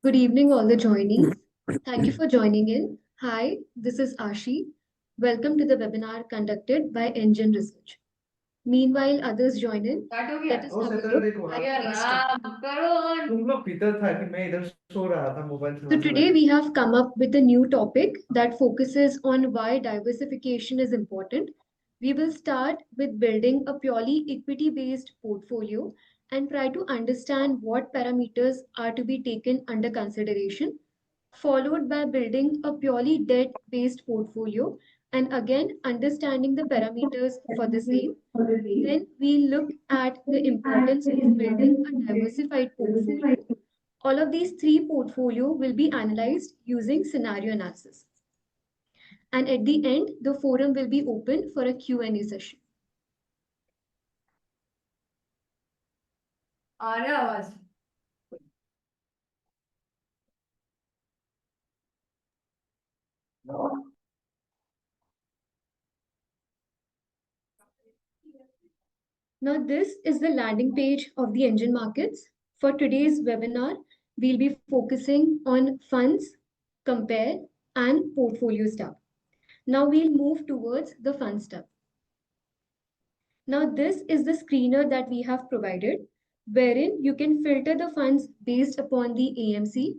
Good evening, all the joinees. Thank you for joining in. Hi, this is Ashi. Welcome to the webinar conducted by Engine Research. Meanwhile, others join in. Start हो गया Let us वो have a Saturday look को at यार today's topic. Ram करो तुम लोग पीतर था कि मैं इधर सो रहा था मोबाइल So चलाते today चलाते we have come up with a new topic that focuses on why diversification is important. We will start with building a purely equity-based portfolio and try to understand what parameters are to be taken under consideration, followed by building a purely debt-based portfolio and again understanding the parameters for the same. Then we look at the importance of building a diversified portfolio. All of these three portfolio will be analyzed using scenario analysis. And at the end, the forum will be open for a Q&A session. आ रहा है आवाज Now, this is the landing page of the engine markets. For today's webinar, we'll be focusing on funds, compare, and portfolio tab. Now we'll move towards the funds tab. Now, this is the screener that we have provided, wherein you can filter the funds based upon the AMC,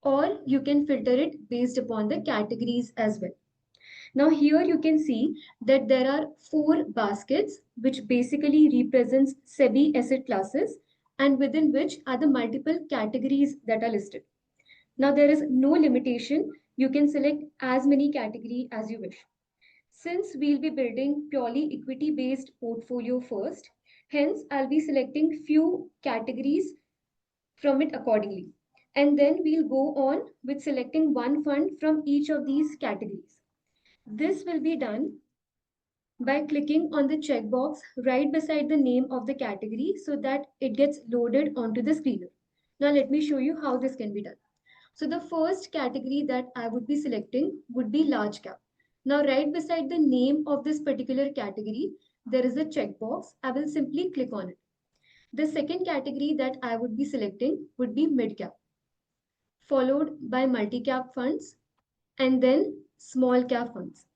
or you can filter it based upon the categories as well. Now here you can see that there are four baskets which basically represents SEBI asset classes and within which are the multiple categories that are listed. Now there is no limitation. You can select as many category as you wish. Since we'll be building purely equity based portfolio first, hence I'll be selecting few categories from it accordingly. And then we'll go on with selecting one fund from each of these categories. This will be done by clicking on the checkbox right beside the name of the category so that it gets loaded onto the screener. Now let me show you how this can be done. So the first category that I would be selecting would be large cap. Now right beside the name of this particular category, there is a checkbox. I will simply click on it. The second category that I would be selecting would be mid cap, followed by multi cap funds and then small cap funds.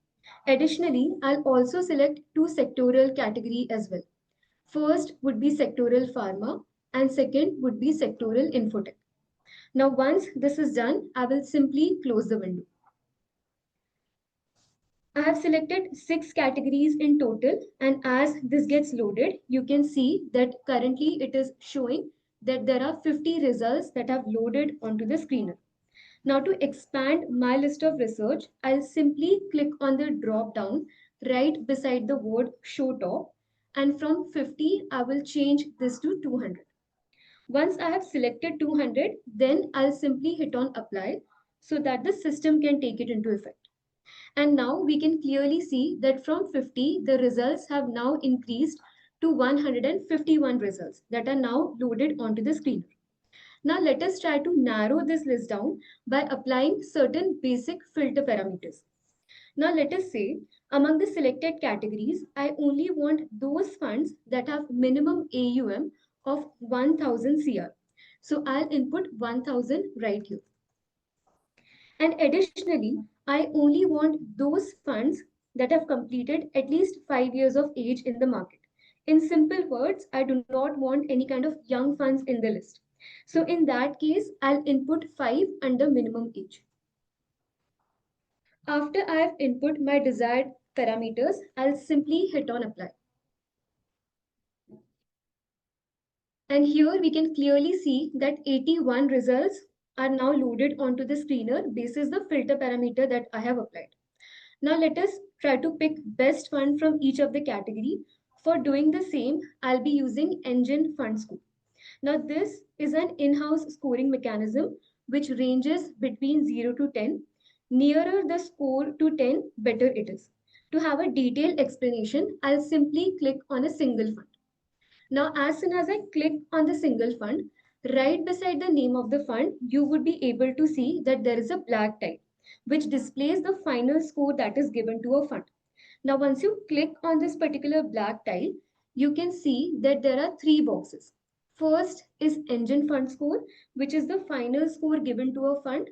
Additionally, I'll also select two sectoral category as well. First would be sectoral pharma and second would be sectoral infotech. Now, once this is done, I will simply close the window. I have selected six categories in total, and as this gets loaded, you can see that currently it is showing that there are 50 results that have loaded onto the screener. Now to expand my list of research, I'll simply click on the drop down right beside the word show top, and from 50, I will change this to 200. Once I have selected 200, then I'll simply hit on apply so that the system can take it into effect. And now we can clearly see that from 50, the results have now increased to 151 results that are now loaded onto the screen. Now let us try to narrow this list down by applying certain basic filter parameters. Now let us say among the selected categories, I only want those funds that have minimum AUM of 1000 CR. So I'll input 1000 right here. And additionally, I only want those funds that have completed at least 5 years of age in the market. In simple words, I do not want any kind of young funds in the list. So in that case, I'll input 5 under minimum age. After I have input my desired parameters, I'll simply hit on apply. And here we can clearly see that 81 results are now loaded onto the screener basis the filter parameter that I have applied. Now let us try to pick best fund from each of the category. For doing the same, I'll be using Engine Fund Score. Now this is an in-house scoring mechanism which ranges between 0 to 10. Nearer the score to 10, better it is. To have a detailed explanation, I'll simply click on a single fund. Now, as soon as I click on the single fund, right beside the name of the fund, you would be able to see that there is a black tile, which displays the final score that is given to a fund. Now, once you click on this particular black tile, you can see that there are three boxes. First is engine fund score, which is the final score given to a fund.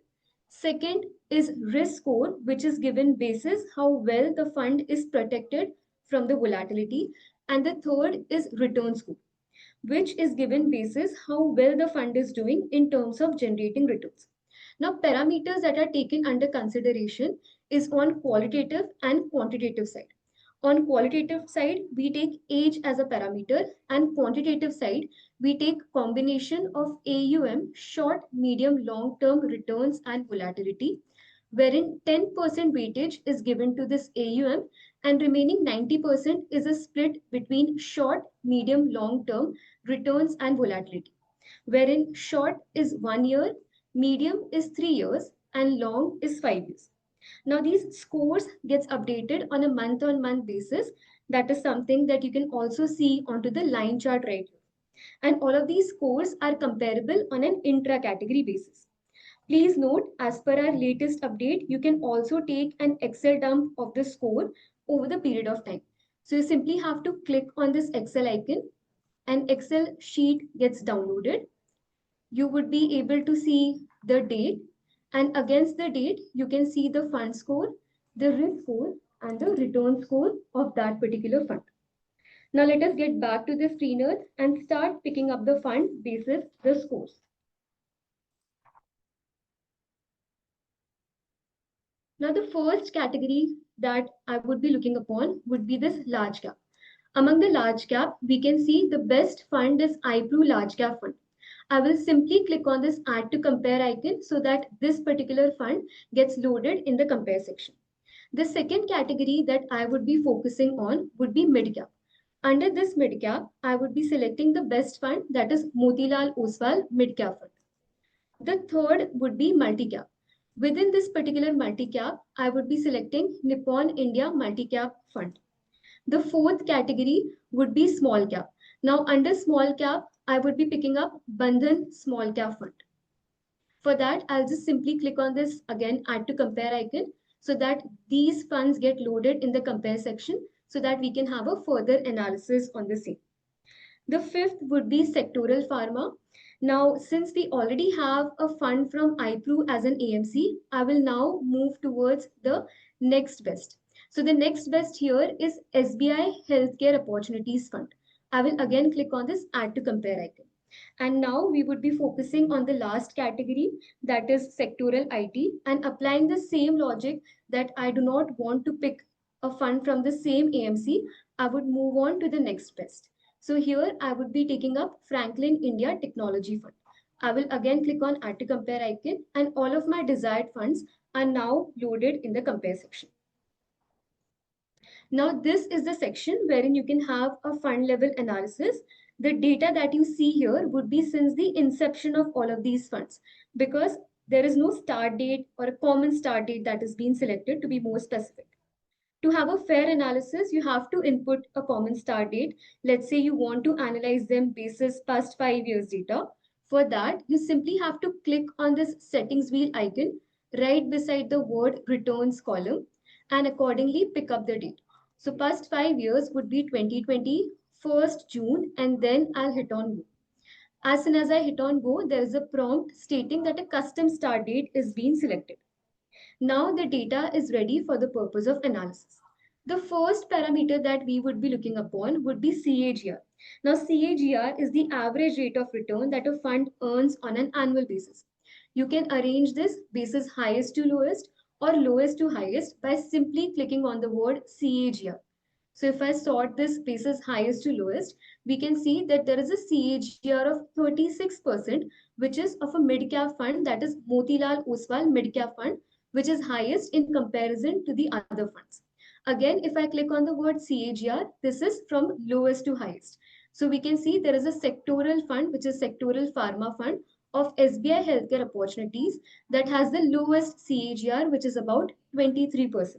Second is risk score, which is given basis how well the fund is protected from the volatility. And the third is return score, which is given basis how well the fund is doing in terms of generating returns. Now, parameters that are taken under consideration is on qualitative and quantitative side. On qualitative side, we take age as a parameter, and quantitative side, we take combination of AUM, short, medium, long-term returns and volatility, wherein 10% weightage is given to this AUM and remaining 90% is a split between short, medium, long-term returns and volatility, wherein short is 1 year, medium is 3 years, and long is 5 years. Now these scores gets updated on a month-on-month basis. That is something that you can also see onto the line chart right here. And all of these scores are comparable on an intra-category basis. Please note, as per our latest update, you can also take an Excel dump of the score over the period of time. So you simply have to click on this Excel icon, an Excel sheet gets downloaded. You would be able to see the date, and against the date, you can see the fund score, the risk score, and the return score of that particular fund. Now let us get back to the screener and start picking up the fund basis the scores. Now the first category that I would be looking upon would be this large cap. Among the large cap, we can see the best fund is iPro Large Cap Fund. I will simply click on this add to compare icon so that this particular fund gets loaded in the compare section. The second category that I would be focusing on would be mid cap. Under this mid cap, I would be selecting the best fund, that is Motilal Oswal Mid Cap Fund. The third would be multi cap. Within this particular multi cap, I would be selecting Nippon India Multi Cap Fund. The fourth category would be small cap. Now, under small cap, I would be picking up Bandhan Small Cap Fund. For that, I'll just simply click on this again, add to compare icon, so that these funds get loaded in the compare section so that we can have a further analysis on the same. The fifth would be sectoral pharma. Now, since we already have a fund from iPro as an AMC, I will now move towards the next best. So the next best here is SBI Healthcare Opportunities Fund. I will again click on this add to compare icon. And now we would be focusing on the last category, that is sectoral IT, and applying the same logic that I do not want to pick a fund from the same AMC, I would move on to the next best. So here I would be taking up Franklin India Technology Fund. I will again click on add to compare icon, and all of my desired funds are now loaded in the compare section. Now, this is the section wherein you can have a fund level analysis. The data that you see here would be since the inception of all of these funds, because there is no start date or a common start date that is being selected to be more specific. To have a fair analysis, you have to input a common start date. Let's say you want to analyze them basis past 5 years data. For that, you simply have to click on this settings wheel icon right beside the word returns column and accordingly pick up the date. So past 5 years would be 2020, 1st June, and then I'll hit on go. As soon as I hit on go, there is a prompt stating that a custom start date is being selected. Now the data is ready for the purpose of analysis. The first parameter that we would be looking upon would be CAGR. Now CAGR is the average rate of return that a fund earns on an annual basis. You can arrange this basis highest to lowest or lowest to highest by simply clicking on the word CAGR. So if I sort this basis highest to lowest, we can see that there is a CAGR of 36%, which is of a mid-cap fund, that is Motilal Oswal Mid-Cap Fund, which is highest in comparison to the other funds. Again, if I click on the word CAGR, this is from lowest to highest. So we can see there is a sectoral fund, which is sectoral pharma fund of SBI Healthcare Opportunities that has the lowest CAGR, which is about 23%.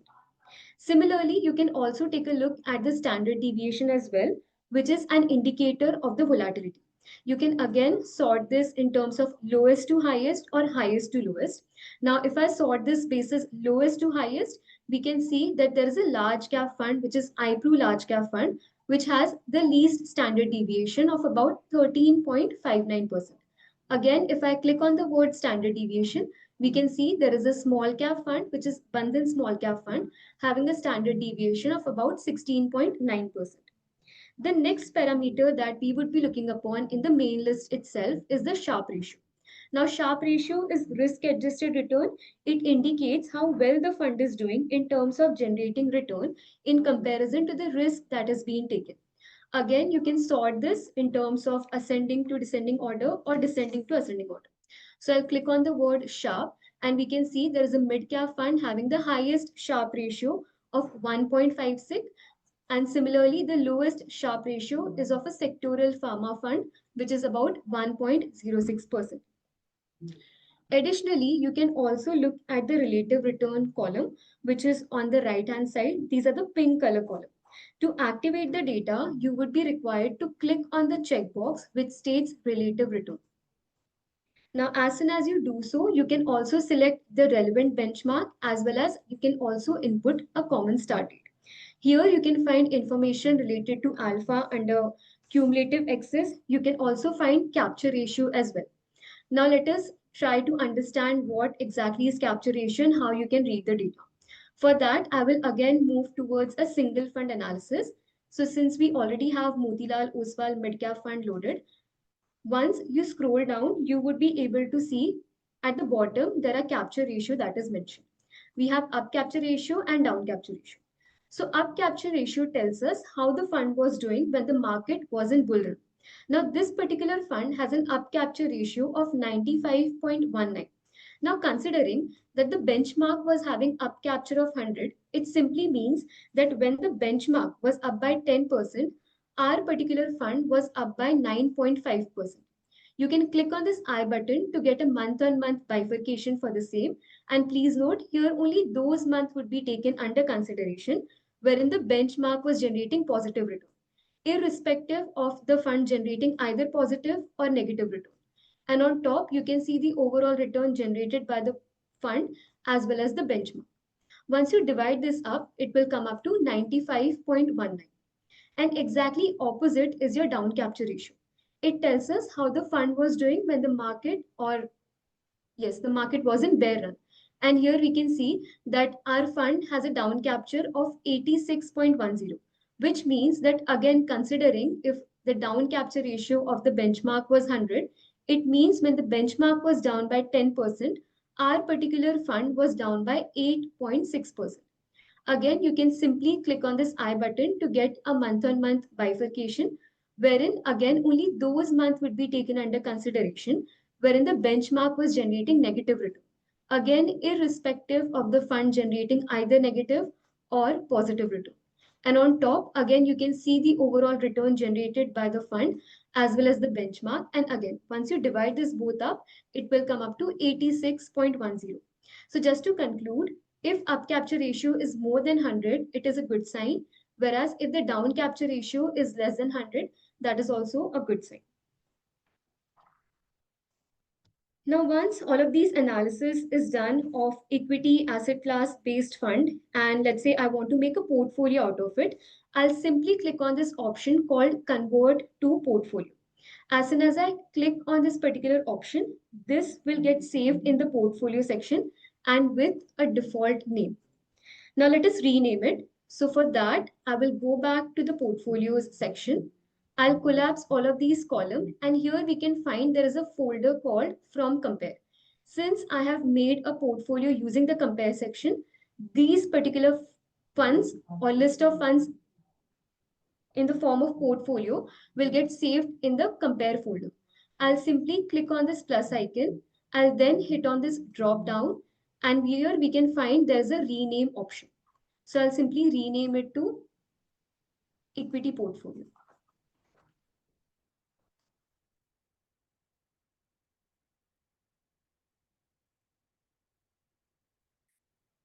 Similarly, you can also take a look at the standard deviation as well, which is an indicator of the volatility. You can again sort this in terms of lowest to highest or highest to lowest. Now, if I sort this basis lowest to highest, we can see that there is a large cap fund, which is iPro Large Cap Fund, which has the least standard deviation of about 13.59%. Again, if I click on the word standard deviation, we can see there is a small cap fund, which is Bandhan Small Cap Fund, having a standard deviation of about 16.9%. The next parameter that we would be looking upon in the main list itself is the Sharpe ratio. Now, Sharpe ratio is risk adjusted return. It indicates how well the fund is doing in terms of generating return in comparison to the risk that is being taken. Again, you can sort this in terms of ascending to descending order or descending to ascending order. So I'll click on the word Sharpe, and we can see there is a mid cap fund having the highest Sharpe ratio of 1.56, and similarly, the lowest Sharpe ratio is of a sectoral pharma fund, which is about 1.06%. Additionally, you can also look at the relative return column, which is on the right hand side. These are the pink color column. To activate the data, you would be required to click on the checkbox which states relative return. Now, as soon as you do so, you can also select the relevant benchmark, as well as you can also input a common start date. Here you can find information related to alpha under cumulative excess. You can also find capture ratio as well. Now let us try to understand what exactly is capture ratio and how you can read the data. For that, I will again move towards a single fund analysis. So since we already have Motilal Oswal Midcap Fund loaded, once you scroll down, you would be able to see at the bottom there are capture ratio that is mentioned. We have up capture ratio and down capture ratio. So up capture ratio tells us how the fund was doing when the market was in bull run. Now this particular fund has an up capture ratio of 95.19. Now considering that the benchmark was having up capture of 100, it simply means that when the benchmark was up by 10%, our particular fund was up by 9.5%. You can click on this I button to get a month on month bifurcation for the same. And please note here only those months would be taken under consideration wherein the benchmark was generating positive return, irrespective of the fund generating either positive or negative return. And on top, you can see the overall return generated by the fund as well as the benchmark. Once you divide this up, it will come up to 95.19. And exactly opposite is your down capture ratio. It tells us how the fund was doing when the market, or yes, the market was in bear run. And here we can see that our fund has a down capture of 86.10, which means that again, considering if the down capture ratio of the benchmark was 100, it means when the benchmark was down by 10%, our particular fund was down by 8.6%. Again, you can simply click on this I button to get a month on month bifurcation, wherein again only those months would be taken under consideration wherein the benchmark was generating negative return. Again, irrespective of the fund generating either negative or positive return. And on top, again, you can see the overall return generated by the fund as well as the benchmark. And again, once you divide this both up, it will come up to 86.10. So just to conclude, if up capture ratio is more than 100, it is a good sign. Whereas if the down capture ratio is less than 100, that is also a good sign. Now, once all of these analysis is done of equity asset class based fund, and let's say I want to make a portfolio out of it, I'll simply click on this option called convert to portfolio. As soon as I click on this particular option, this will get saved in the portfolio section and with a default name. Now let us rename it. So for that, I will go back to the portfolios section. I'll collapse all of these columns, and here we can find there is a folder called from compare. Since I have made a portfolio using the compare section, these particular funds or list of funds in the form of portfolio will get saved in the compare folder. I'll simply click on this plus icon. I'll then hit on this drop down, and here we can find there's a rename option. So I'll simply rename it to equity portfolio.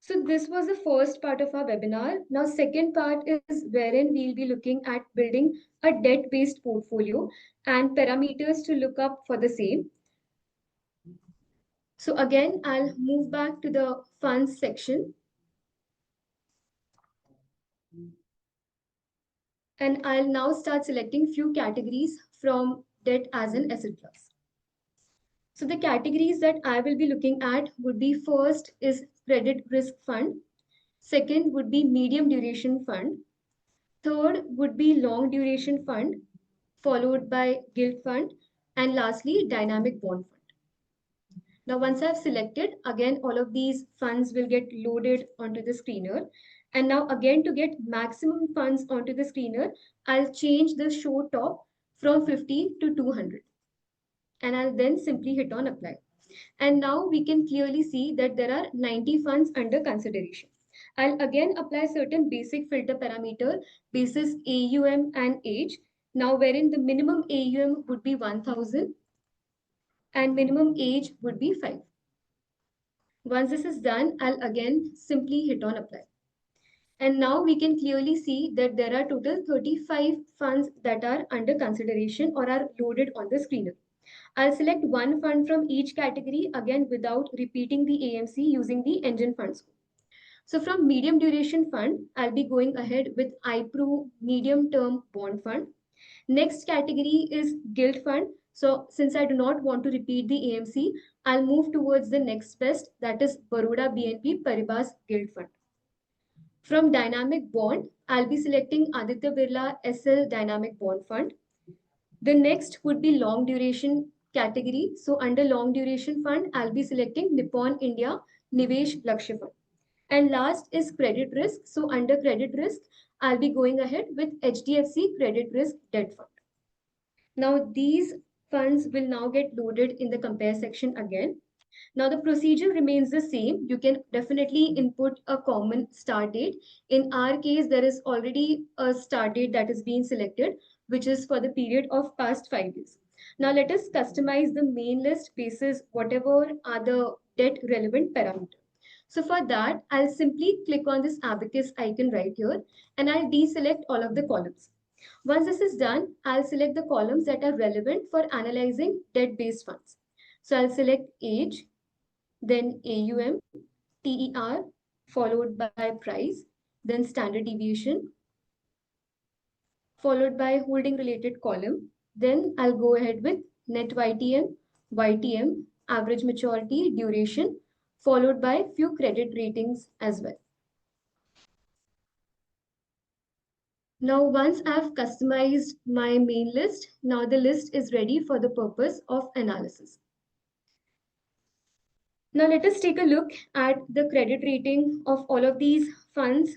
So this was the first part of our webinar. Now, second part is wherein we'll be looking at building a debt-based portfolio and parameters to look up for the same. So again, I'll move back to the funds section. And I'll now start selecting few categories from debt as an asset class. So the categories that I will be looking at would be: first is credit risk fund, second would be medium duration fund, third would be long duration fund, followed by gilt fund, and lastly dynamic bond fund. Now once I've selected, again all of these funds will get loaded onto the screener. And now again, to get maximum funds onto the screener, I'll change the show top from 50 to 200, and I'll then simply hit on apply. And now we can clearly see that there are 90 funds under consideration. I'll again apply certain basic filter parameter basis AUM and age. Now wherein the minimum AUM would be 1000 and minimum age would be 5. Once this is done, I'll again simply hit on apply. And now we can clearly see that there are total 35 funds that are under consideration or are loaded on the screener. I'll select one fund from each category again without repeating the AMC using the engine funds. So from medium duration fund, I'll be going ahead with iPro medium term bond fund. Next category is gilt fund. So since I do not want to repeat the AMC, I'll move towards the next best, that is Baroda BNP Paribas gilt fund. From dynamic bond, I'll be selecting Aditya Birla SL Dynamic Bond Fund. The next would be long duration category. So under long duration fund, I'll be selecting Nippon India Nivesh Lakshya Fund. And last is credit risk. So under credit risk, I'll be going ahead with HDFC Credit Risk Debt Fund. Now these funds will now get loaded in the compare section again. Now the procedure remains the same. You can definitely input a common start date. In our case, there is already a start date that is being selected, which is for the period of past 5 years. Now let us customize the main list basis whatever are the debt relevant parameter. So for that, I'll simply click on this abacus icon right here and I'll deselect all of the columns. Once this is done, I'll select the columns that are relevant for analyzing debt-based funds. So I'll select age, then AUM, TER, followed by price, then standard deviation, followed by holding related column. Then I'll go ahead with net YTM, average maturity, duration, followed by few credit ratings as well. Now, once I've customized my main list, now the list is ready for the purpose of analysis. Now let us take a look at the credit rating of all of these funds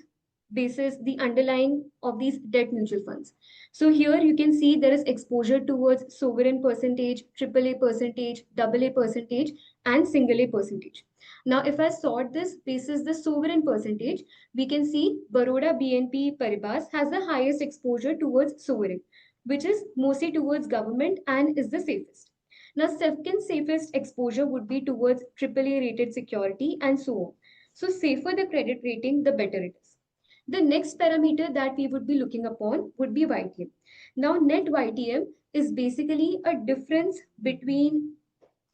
basis the underlying of these debt mutual funds. So here you can see there is exposure towards sovereign percentage, AAA percentage, AA percentage, and single A percentage. Now if I sort this basis the sovereign percentage, we can see Baroda BNP Paribas has the highest exposure towards sovereign, which is mostly towards government and is the safest. Now, second safest exposure would be towards AAA rated security and so on. So, safer the credit rating, the better it is. The next parameter that we would be looking upon would be YTM. Now, net YTM is basically a difference between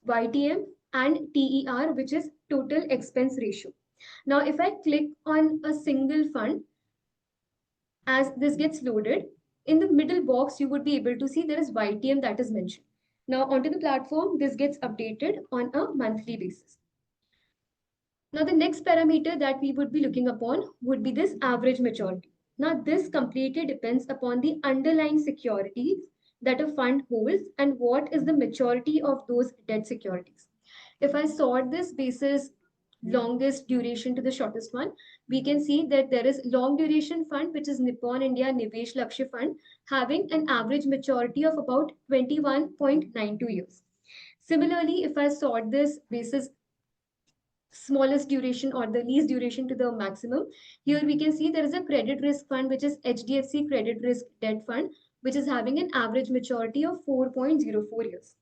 YTM and TER, which is total expense ratio. Now, if I click on a single fund, as this gets loaded, in the middle box, you would be able to see there is YTM that is mentioned. Now onto the platform, this gets updated on a monthly basis. Now the next parameter that we would be looking upon would be this average maturity. Now this completely depends upon the underlying securities that a fund holds and what is the maturity of those debt securities. If I sort this basis longest duration to the shortest one, we can see that there is long duration fund, which is Nippon India Nivesh Lakshya Fund, having an average maturity of about 21.92 years. Similarly, if I sort this basis smallest duration or the least duration to the maximum, here we can see there is a credit risk fund, which is HDFC Credit Risk Debt Fund, which is having an average maturity of 4.04 years.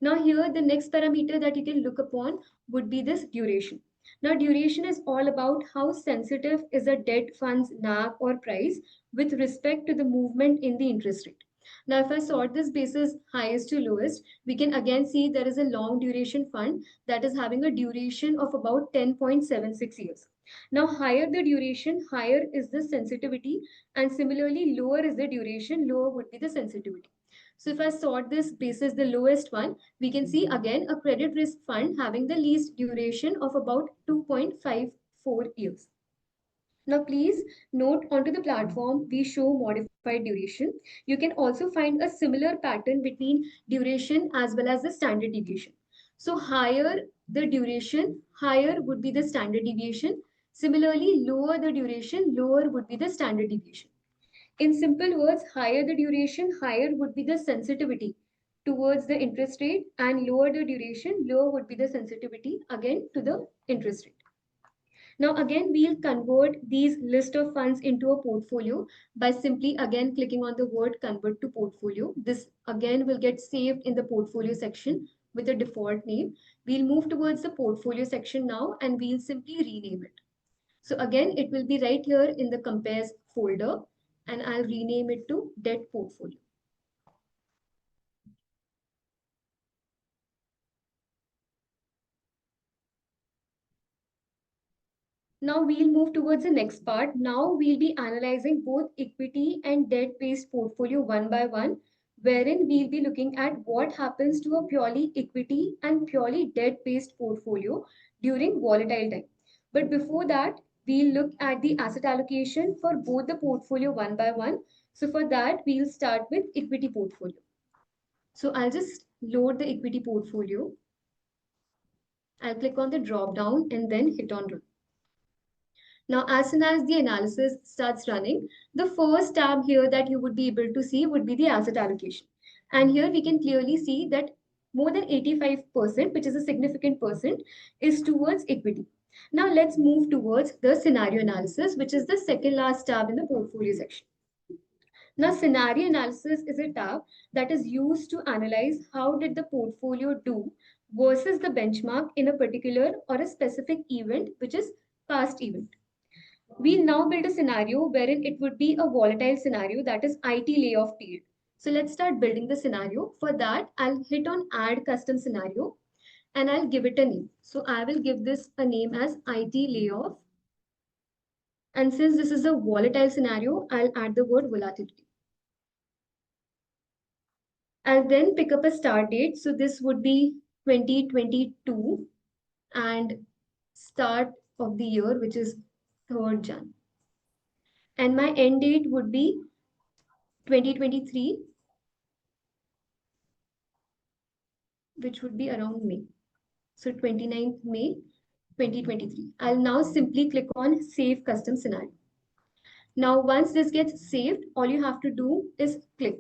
Now here the next parameter that you can look upon would be this duration. Now duration is all about how sensitive is a debt fund's NAV or price with respect to the movement in the interest rate. Now, if I sort this basis highest to lowest, we can again see there is a long duration fund that is having a duration of about 10.76 years. Now, higher the duration, higher is the sensitivity, and similarly, lower is the duration, lower would be the sensitivity. So if I sort this basis the lowest one, we can see again a credit risk fund having the least duration of about 2.54 years. Now, please note onto the platform, we show modified duration. You can also find a similar pattern between duration as well as the standard deviation. So, higher the duration, higher would be the standard deviation. Similarly, lower the duration, lower would be the standard deviation. In simple words, higher the duration, higher would be the sensitivity towards the interest rate, and lower the duration, lower would be the sensitivity again to the interest rate. Now again, we'll convert these list of funds into a portfolio by simply again clicking on the word convert to portfolio. This again will get saved in the portfolio section with the default name. We'll move towards the portfolio section now and we'll simply rename it. So again, it will be right here in the compares folder and I'll rename it to debt portfolio. Now we'll move towards the next part. Now we'll be analyzing both equity and debt-based portfolio one by one, wherein we'll be looking at what happens to a purely equity and purely debt-based portfolio during volatile time. But before that, we'll look at the asset allocation for both the portfolio one by one. So for that, we'll start with equity portfolio. So I'll just load the equity portfolio. I'll click on the drop down and then hit on run. Now, as soon as the analysis starts running, the first tab here that you would be able to see would be the asset allocation. And here we can clearly see that more than 85%, which is a significant percent, is towards equity. Now, let's move towards the scenario analysis, which is the second last tab in the portfolio section. Now, scenario analysis is a tab that is used to analyze how did the portfolio do versus the benchmark in a particular or a specific event, which is past event. We'll now build a scenario wherein it would be a volatile scenario, that is IT layoff period. So let's start building the scenario. For that, I'll hit on add custom scenario and I'll give it a name. So I will give this a name as IT layoff. And since this is a volatile scenario, I'll add the word volatility. I'll then pick up a start date. So this would be 2022 and start of the year, which is 3rd Jan. And my end date would be 2023, which would be around May. So 29th May 2023. I'll now simply click on Save Custom Scenario. Now, once this gets saved, all you have to do is click.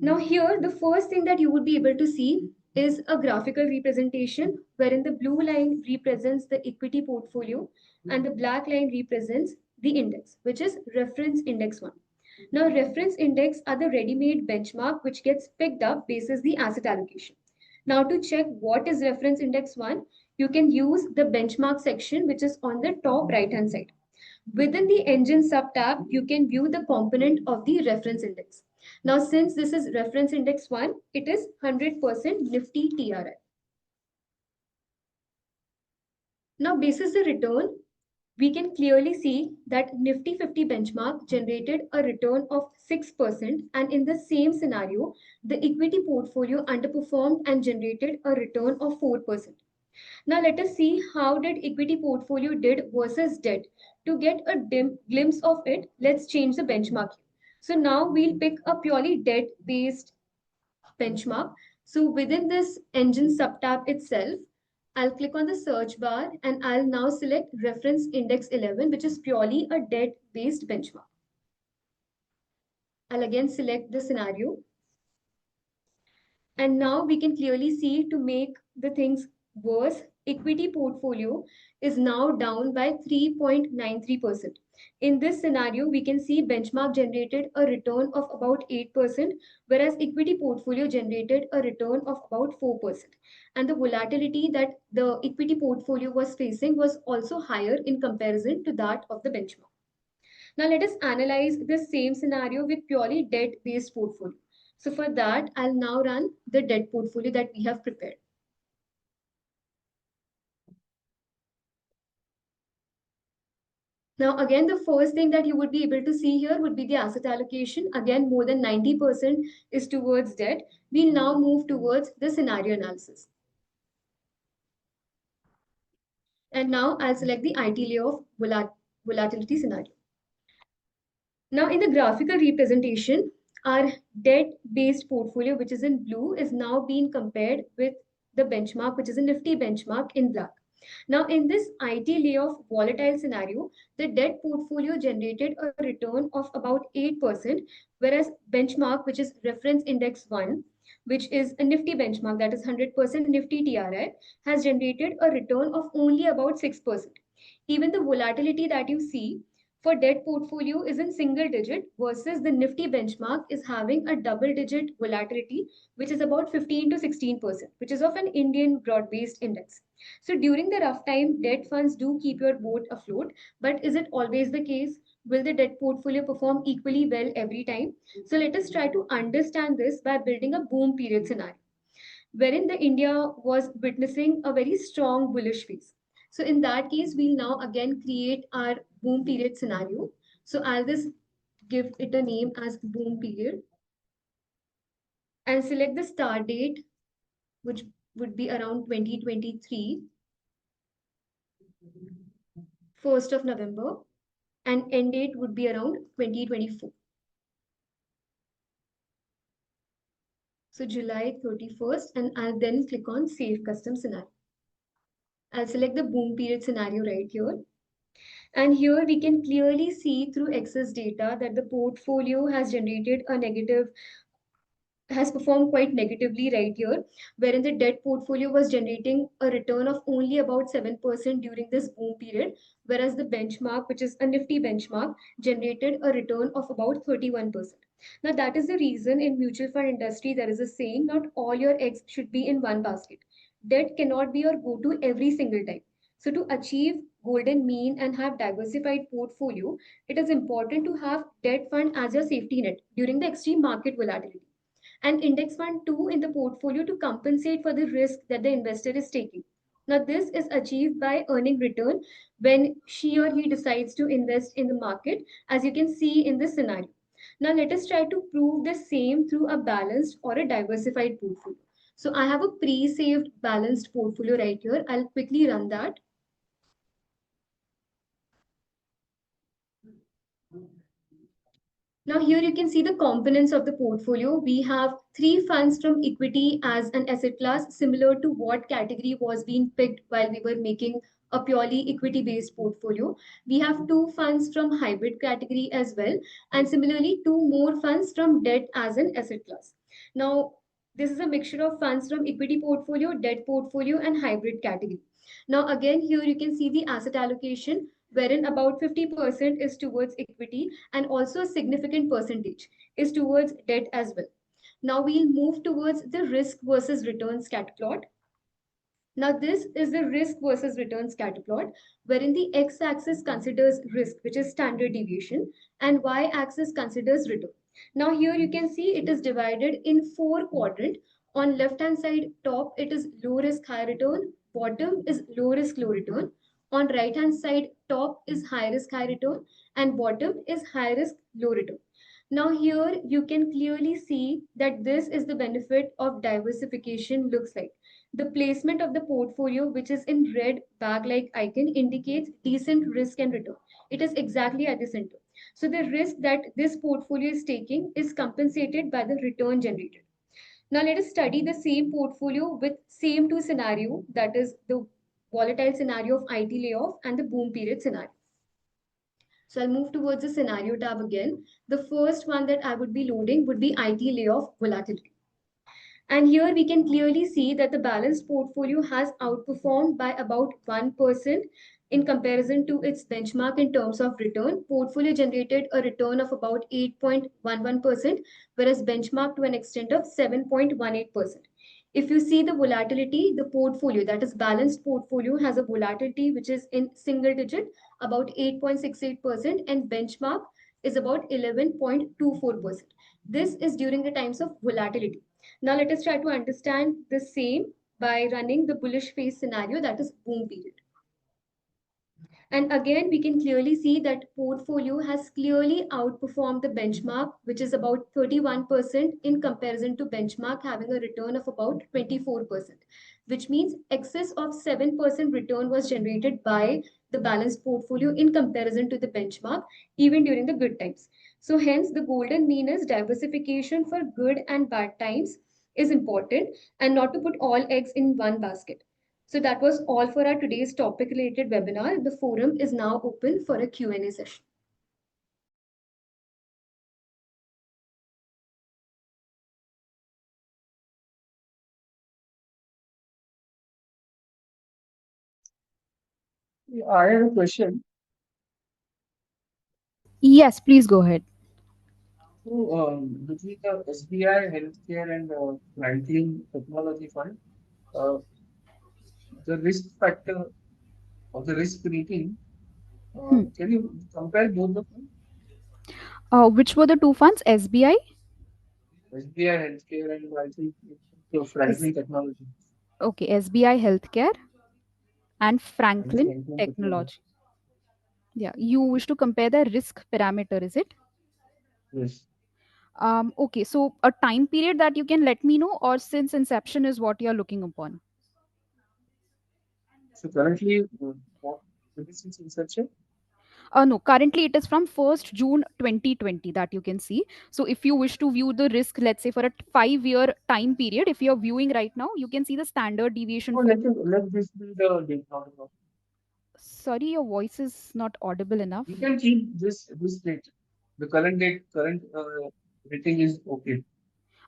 Now here, the first thing that you would be able to see is a graphical representation wherein the blue line represents the equity portfolio and the black line represents the index, which is reference index 1. Now, reference index are the ready-made benchmark which gets picked up basis the asset allocation. Now, to check what is reference index 1, you can use the benchmark section which is on the top right-hand side. Within the engine sub-tab, you can view the component of the reference index. Now, since this is reference index 1, it is 100% Nifty TRI. Now, basis the return, we can clearly see that Nifty 50 benchmark generated a return of 6%, and in the same scenario, the equity portfolio underperformed and generated a return of 4%. Now let us see how did equity portfolio did versus debt. To get a glimpse of it, let's change the benchmark. So now we'll pick a purely debt-based benchmark. So within this engine subtab itself, I'll click on the search bar and I'll now select reference index 11, which is purely a debt-based benchmark. I'll again select the scenario. And now we can clearly see, to make the things worse, equity portfolio is now down by 3.93%. In this scenario, we can see benchmark generated a return of about 8%, whereas equity portfolio generated a return of about 4%. And the volatility that the equity portfolio was facing was also higher in comparison to that of the benchmark. Now let us analyze this same scenario with purely debt-based portfolio. So for that, I'll now run the debt portfolio that we have prepared. Now, again, the first thing that you would be able to see here would be the asset allocation. Again, more than 90% is towards debt. We'll now move towards the scenario analysis. And now I'll select the IT layer of volatility scenario. Now, in the graphical representation, our debt-based portfolio, which is in blue, is now being compared with the benchmark, which is a Nifty benchmark in black. Now, in this IT layoff volatile scenario, the debt portfolio generated a return of about 8%, whereas benchmark, which is reference index 1, which is a Nifty benchmark, that is 100% Nifty TRI, has generated a return of only about 6%. Even the volatility that you see for debt portfolio is in single digit versus the Nifty benchmark is having a double digit volatility, which is about 15 to 16%, which is of an Indian broad based index. So during the rough time, debt funds do keep your boat afloat, but is it always the case? Will the debt portfolio perform equally well every time? So let us try to understand this by building a boom period scenario wherein the India was witnessing a very strong bullish phase. So in that case, we'll now again create our boom period scenario. So I'll just give it a name as boom period and select the start date, which would be around 2023, 1st of November, and end date would be around 2024. So July 31st, and I'll then click on Save Custom Scenario. I'll select the boom period scenario right here. And here we can clearly see through excess data that the portfolio has generated a negative, has performed quite negatively right here, wherein the debt portfolio was generating a return of only about 7% during this boom period, whereas the benchmark, which is a Nifty benchmark, generated a return of about 31%. Now, that is the reason in mutual fund industry, there is a saying, not all your eggs should be in one basket. Debt cannot be your go-to every single time. So to achieve golden mean and have diversified portfolio, it is important to have debt fund as your safety net during the extreme market volatility and index fund 2 in the portfolio to compensate for the risk that the investor is taking. Now, this is achieved by earning return when she or he decides to invest in the market, as you can see in this scenario. Now, let us try to prove the same through a balanced or a diversified portfolio. So, I have a pre-saved balanced portfolio right here. I'll quickly run that. Now here you can see the components of the portfolio. We have three funds from equity as an asset class, similar to what category was being picked while we were making a purely equity based portfolio. We have two funds from hybrid category as well, and similarly two more funds from debt as an asset class. Now this is a mixture of funds from equity portfolio, debt portfolio, and hybrid category. Now again here you can see the asset allocation wherein about 50% is towards equity and also a significant percentage is towards debt as well. Now we'll move towards the risk versus return scatter plot. Now this is the risk versus return scatter plot, wherein the x-axis considers risk, which is standard deviation, and y-axis considers return. Now here you can see it is divided in four quadrants. On left-hand side, top, it is low risk, high return. Bottom is low risk, low return. On right-hand side, top is high risk, high return, and bottom is high risk, low return. Now here you can clearly see that this is the benefit of diversification looks like. The placement of the portfolio, which is in red bag-like icon, indicates decent risk and return. It is exactly at the center. So the risk that this portfolio is taking is compensated by the return generated. Now let us study the same portfolio with same two scenario, that is the volatile scenario of IT layoff and the boom period scenario. So I'll move towards the scenario tab again. The first one that I would be loading would be IT layoff volatility. And here we can clearly see that the balanced portfolio has outperformed by about 1% in comparison to its benchmark in terms of return. Portfolio generated a return of about 8.11%, whereas benchmark to an extent of 7.18%. If you see the volatility, the portfolio, that is balanced portfolio, has a volatility which is in single digit, about 8.68%, and benchmark is about 11.24%. This is during the times of volatility. Now let us try to understand the same by running the bullish phase scenario, that is boom period. And again, we can clearly see that portfolio has clearly outperformed the benchmark, which is about 31% in comparison to benchmark having a return of about 24%, which means excess of 7% return was generated by the balanced portfolio in comparison to the benchmark, even during the good times. So hence the golden mean is diversification for good and bad times is important, and not to put all eggs in one basket. So that was all for our today's topic related webinar. The forum is now open for a Q&A session. I have a question. Yes, please go ahead. So, between the SBI Healthcare and Franklin Technology Fund, uh, the risk factor or the risk rating, Hmm. can you compare both the funds? Which were the two funds? SBI? SBI Healthcare and I think the S- Franklin Technology okay, SBI Healthcare and and Franklin Franklin Technology. Technology. Yeah, you wish to compare the risk parameter, is it? Yes. Okay, so a time period that you can let me know, or since inception is what you're looking upon? So currently, what this is inception? No, currently it is from 1st June 2020 that you can see. So if you wish to view the risk, let's say for a 5-year time period, if you're viewing right now, you can see the standard deviation Oh, for. let this be the data. Sorry, your voice is not audible You enough. can keep this date. The current rating is okay.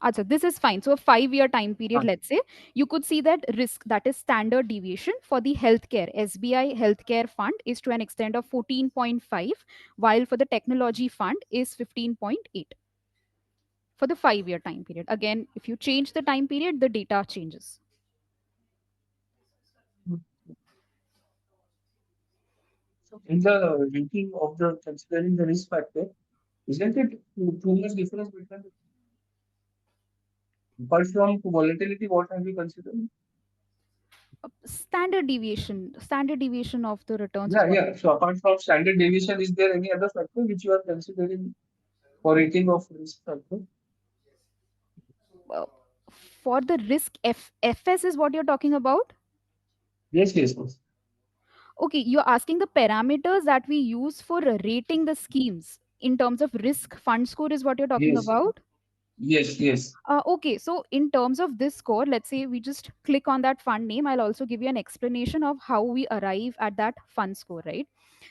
Acha, this is fine. So a 5-year time period, let's say, you could see that risk, that is standard deviation for the healthcare. SBI healthcare fund is to an extent of 14.5, while for the technology fund is 15.8 for the 5-year time period. Again, if you change the time period, the data changes. So in the ranking of the considering the risk factor, isn't it too much difference between apart from volatility, what have you considered? Standard deviation of the returns is Yeah, what. yeah. So apart from standard deviation, is there any other factor which you are considering for rating of risk factor? uh, for the risk FS is what you're talking about. Yes, yes, yes. Okay, you're asking the parameters that we use for rating the schemes in terms of risk fund score is what you're talking Yes, about. yes, yes. Okay, so in terms of this score, let's say we just click on that fund name. I'll also give you an explanation of how we arrive at that fund score, right?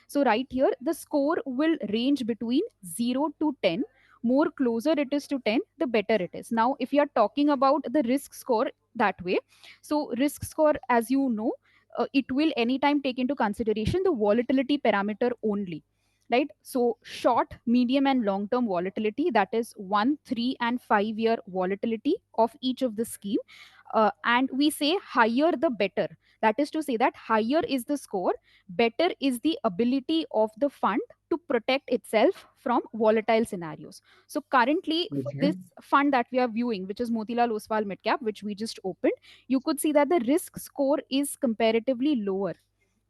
So, right here, the score will range between 0 to 10. More closer it is to 10, the better it is. Now, if you are talking about the risk score that way, so risk score, as you know, it will anytime take into consideration the volatility parameter only, right? So short, medium, and long term volatility, that is 1, 3, and 5-year volatility of each of the scheme. And we say higher the better. That is to say that higher is the score, better is the ability of the fund to protect itself from volatile scenarios. So currently for Okay. this fund that we are viewing, which is Motilal Oswal Midcap, which we just opened, you could see that the risk score is comparatively lower.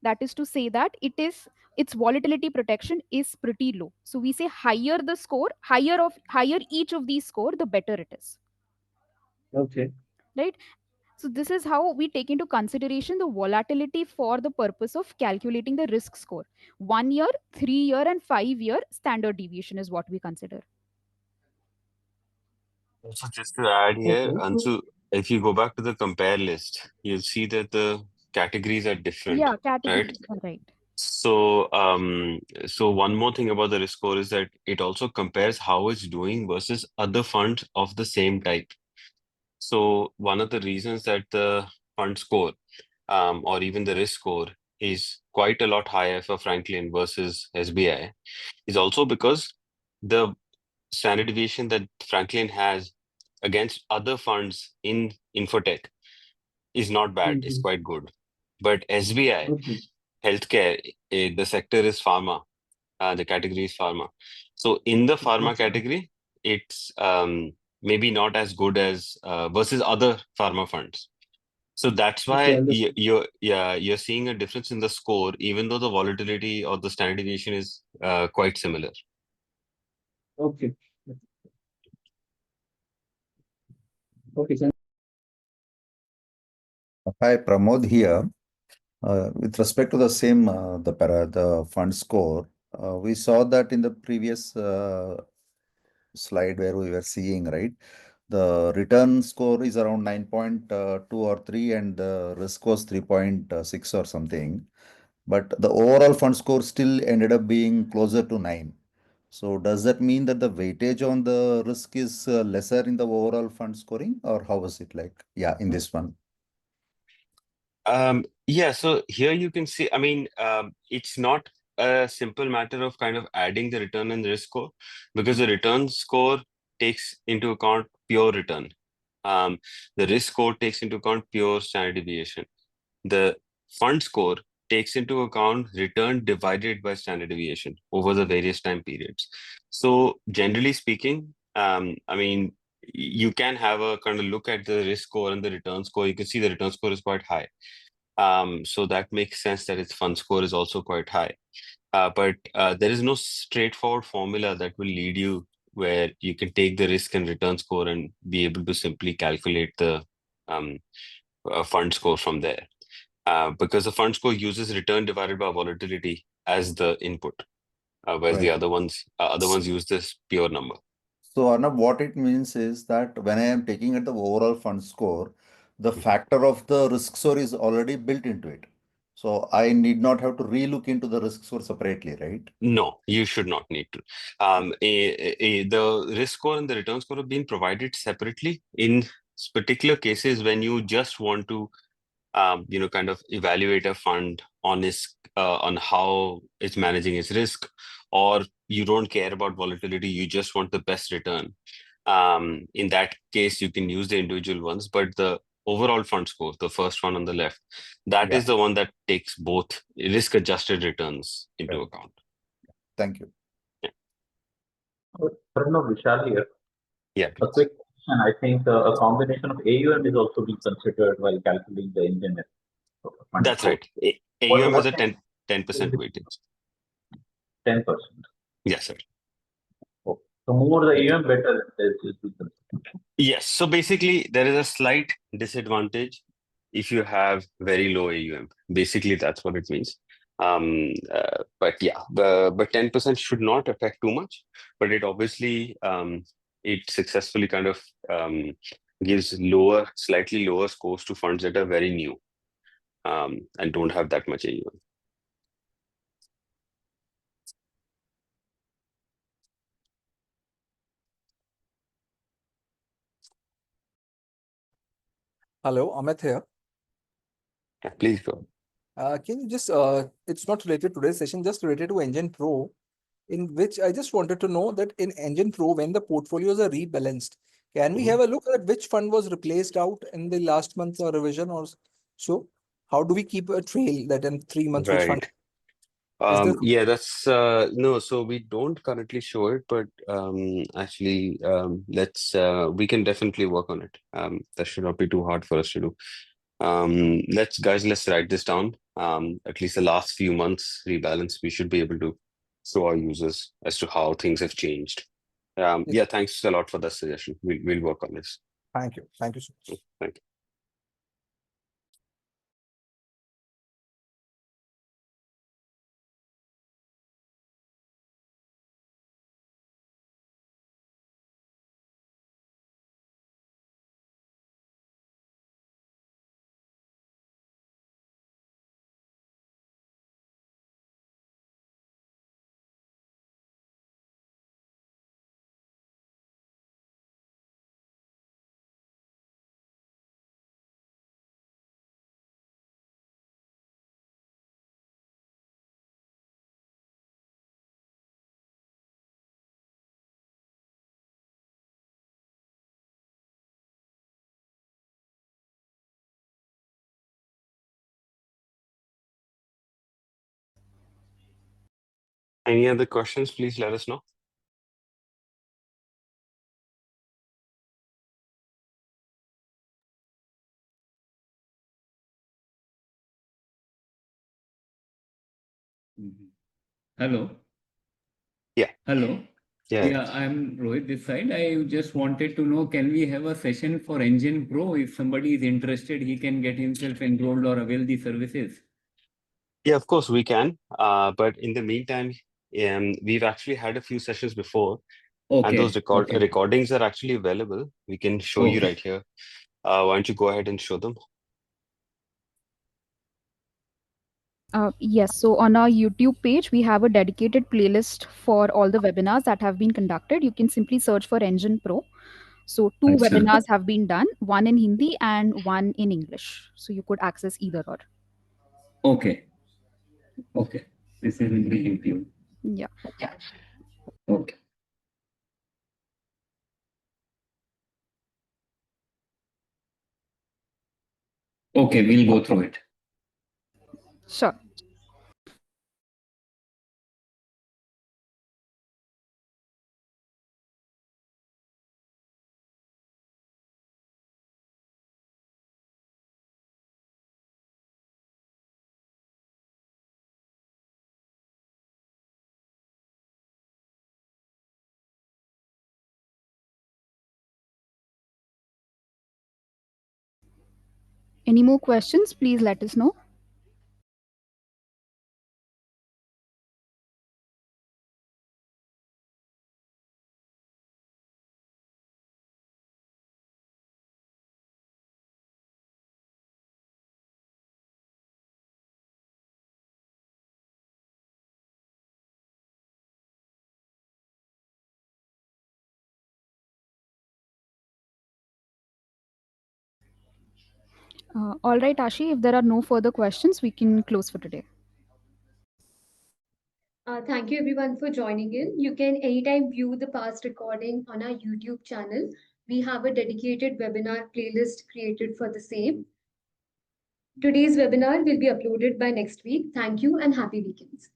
That is to say that its volatility protection is pretty low. So we say higher the score, higher each of these score, the better it is, Okay. right? So this is how we take into consideration the volatility for the purpose of calculating the risk score. 1 year, 3-year, and 5-year standard deviation is what we consider. Also, just to add here, Okay. So Ansu, if you go back to the compare list, you'll see that the categories are different, Yeah, right? categories are right. So, so one more thing about the risk score is that it also compares how it's doing versus other funds of the same type. So one of the reasons that the fund score, or even the risk score is quite a lot higher for Franklin versus SBI is also because the standard deviation that Franklin has against other funds in infotech is not bad. It's Mm-hmm. quite good. But SBI, Okay. healthcare, the sector is pharma. The category is pharma. So in the pharma Okay. category, it's maybe not as good as versus other pharma funds. So that's Okay, why understood. you're seeing a difference in the score, even though the volatility or the standard deviation is quite similar. Okay. Okay. Hi, Pramod here. With respect to the same the fund score, we saw that in the previous slide where we were seeing, right? The return score is around 9.2 or 3 and the risk was 3.6 or something. But the overall fund score still ended up being closer to 9. So does that mean that the weightage on the risk is lesser in the overall fund scoring, or how was it like? Yeah, in this one. Yeah, so here you can see, I mean, it's not a simple matter of kind of adding the return and the risk score, because the return score takes into account pure return. The risk score takes into account pure standard deviation. The fund score takes into account return divided by standard deviation over the various time periods. So generally speaking, I mean, you can have a kind of look at the risk score and the return score. You can see the return score is quite high. So that makes sense that its fund score is also quite high. But there is no straightforward formula that will lead you where you can take the risk and return score and be able to simply calculate the um, fund score from there. Because the fund score uses return divided by volatility as the input, whereas the Right. other ones use this pure number. So, Arnab, what it means is that when I am taking at the overall fund score, the Mhm. factor of the risk score is already built into it. So I need not have to relook into the risk score separately, right? No, you should not need to. The risk score and the return score have been provided separately in particular cases when you just want to kind of evaluate a fund on on how it's managing its risk, or you don't care about volatility, you just want the best return. In that case, you can use the individual ones, but the overall fund score, the first one on the left, that Yeah, is the one that takes both risk-adjusted returns into right. account. Thank you. Pranav, Vishal here. Yeah, A please. quick question. I think a combination of AUM is also being considered while calculating the engine of the fund That's score. right. AUM has What a 10% weightage. 10%? Yes, sir. Oh, so more the AUM, better is being considered. Yes. So basically, there is a slight disadvantage if you have very low AUM. Basically, that's what it means. But yeah, but 10% should not affect too much. But it obviously it successfully kind of gives slightly lower scores to funds that are very new and don't have that much AUM. Hello, Amit here. Yeah, please go. Can you just, it's not related to today's session, just related to Engine Pro, in which I just wanted to know that in Engine Pro, when the portfolios are rebalanced, can we Mhm. have a look at which fund was replaced out in the last month or revision or so? How do we keep a trail that in 3 months, which fund Right. is this? Yeah, that's no, so we don't currently show it, but actually, let's we can definitely work on it. That should not be too hard for us to do. Let's write this down. At least the last few months rebalance, we should be able to show our users as to how things have changed. Yes, Yeah, thanks a lot for that suggestion. We'll work on this. thank you. Thank you so much. Thank you. Any other questions, please let us know. Hello. Yeah. Hello. Yeah. Yeah, I'm Rohit this side. I just wanted to know, can we have a session for Engine Pro? If somebody is interested, he can get himself enrolled or avail the services. Yeah, of course we can. But in the meantime, we've actually had a few sessions before, and those Okay. recordings are actually available. We can show you Okay. right here. Why don't you go ahead and show them? Yes, so on our YouTube page, we have a dedicated playlist for all the webinars that have been conducted. You can simply search for Engine Pro. So two Acha. webinars have been done, one in Hindi and one in English. So you could access either or. Okay. Okay. This is in the YouTube. Yeah. Okay. Okay, we'll go through it. Sure. Any more questions? Please let us know. All right, Ashi, if there are no further questions, we can close for today. Thank you everyone for joining in. You can anytime view the past recording on our YouTube channel. We have a dedicated webinar playlist created for the same. Today's webinar will be uploaded by next week. Thank you and happy weekends.